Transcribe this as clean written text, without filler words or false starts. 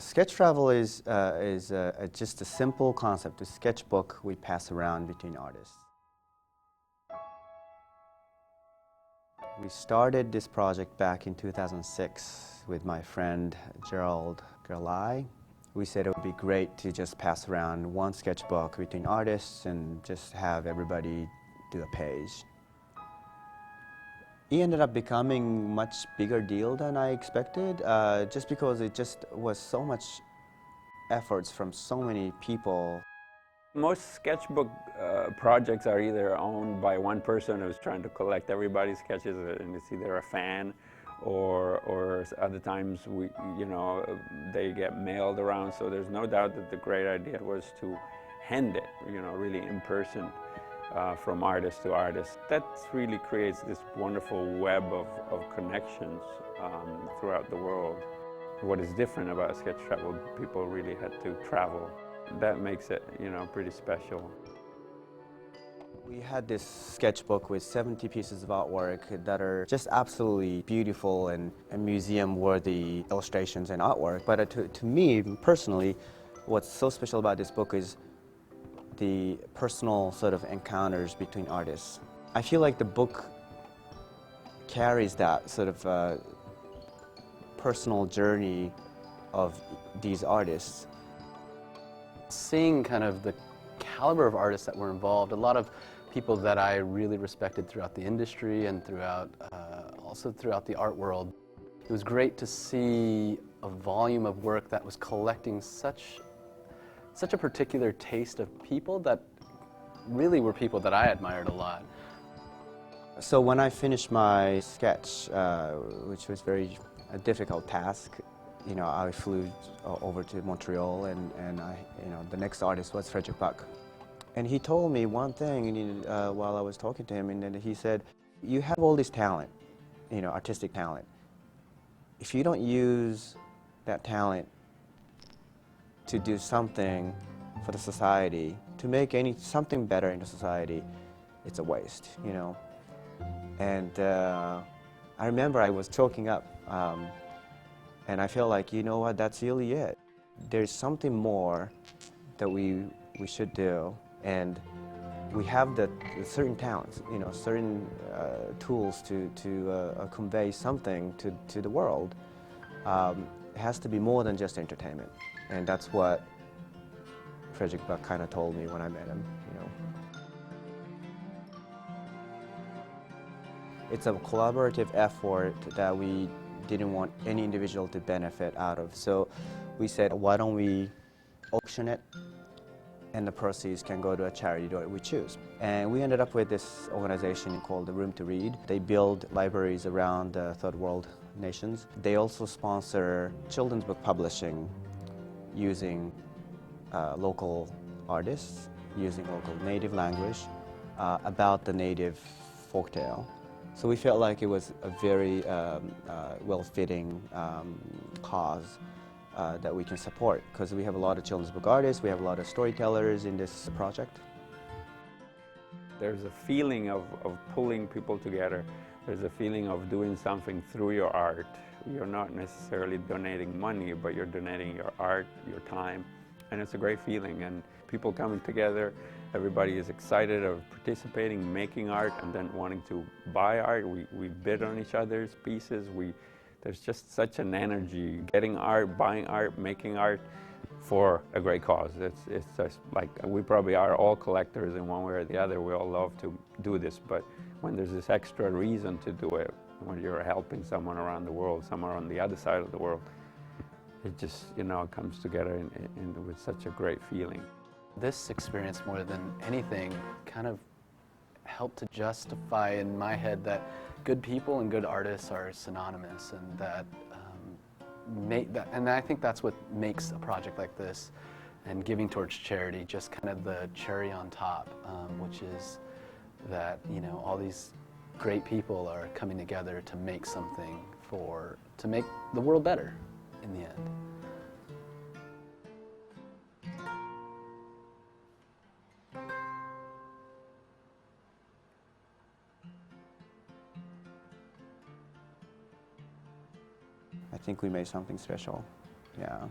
Sketch travel is just a simple concept, a sketchbook we pass around between artists. We started this project back in 2006 with my friend Gerald Gerlai. We said it would be great to just pass around one sketchbook between artists and just have everybody do a page. It ended up becoming a much bigger deal than I expected, just because it just was so much efforts from so many people. Most sketchbook projects are either owned by one person who's trying to collect everybody's sketches, and it's either a fan or other times they get mailed around. So there's no doubt that the great idea was to hand it, really in person. From artist to artist. That really creates this wonderful web of connections throughout the world. What is different about sketch travel, people really had to travel. That makes it, pretty special. We had this sketchbook with 70 pieces of artwork that are just absolutely beautiful and museum-worthy illustrations and artwork. But to me, personally, what's so special about this book is the personal sort of encounters between artists. I feel like the book carries that sort of personal journey of these artists. Seeing kind of the caliber of artists that were involved, a lot of people that I really respected throughout the industry and also throughout the art world. It was great to see a volume of work that was collecting such a particular taste of people that really were people that I admired a lot. So when I finished my sketch, which was a difficult task, I flew over to Montreal, and the next artist was Frederick Buck. And he told me one thing while I was talking to him, and then he said, "You have all this talent, artistic talent. If you don't use that talent to do something for the society, to make something better in the society, it's a waste, And I remember I was choking up, and I felt like, what, that's really it. There's something more that we should do, and we have the certain talents, certain tools to convey something to the world. It has to be more than just entertainment." And that's what Frederick Buck kind of told me when I met him, It's a collaborative effort that we didn't want any individual to benefit out of. So we said, why don't we auction it, and the proceeds can go to a charity that we choose. And we ended up with this organization called the Room to Read. They build libraries around the third world nations. They also sponsor children's book publishing using local artists, using local native language about the native folktale. So we felt like it was a very well-fitting cause that we can support, because we have a lot of children's book artists, we have a lot of storytellers in this project. There's a feeling of pulling people together. There's a feeling of doing something through your art. You're not necessarily donating money, but you're donating your art, your time, and it's a great feeling. And people coming together, everybody is excited of participating, making art, and then wanting to buy art. We bid on each other's pieces. There's just such an energy, getting art, buying art, making art for a great cause. It's just like, we probably are all collectors in one way or the other. We all love to do this, but when there's this extra reason to do it, when you're helping someone around the world, someone on the other side of the world, it just, comes together with such a great feeling. This experience, more than anything, kind of helped to justify in my head that good people and good artists are synonymous, and and I think that's what makes a project like this and giving towards charity just kind of the cherry on top, which is that all these great people are coming together to make something to make the world better in the end. I think we made something special, yeah.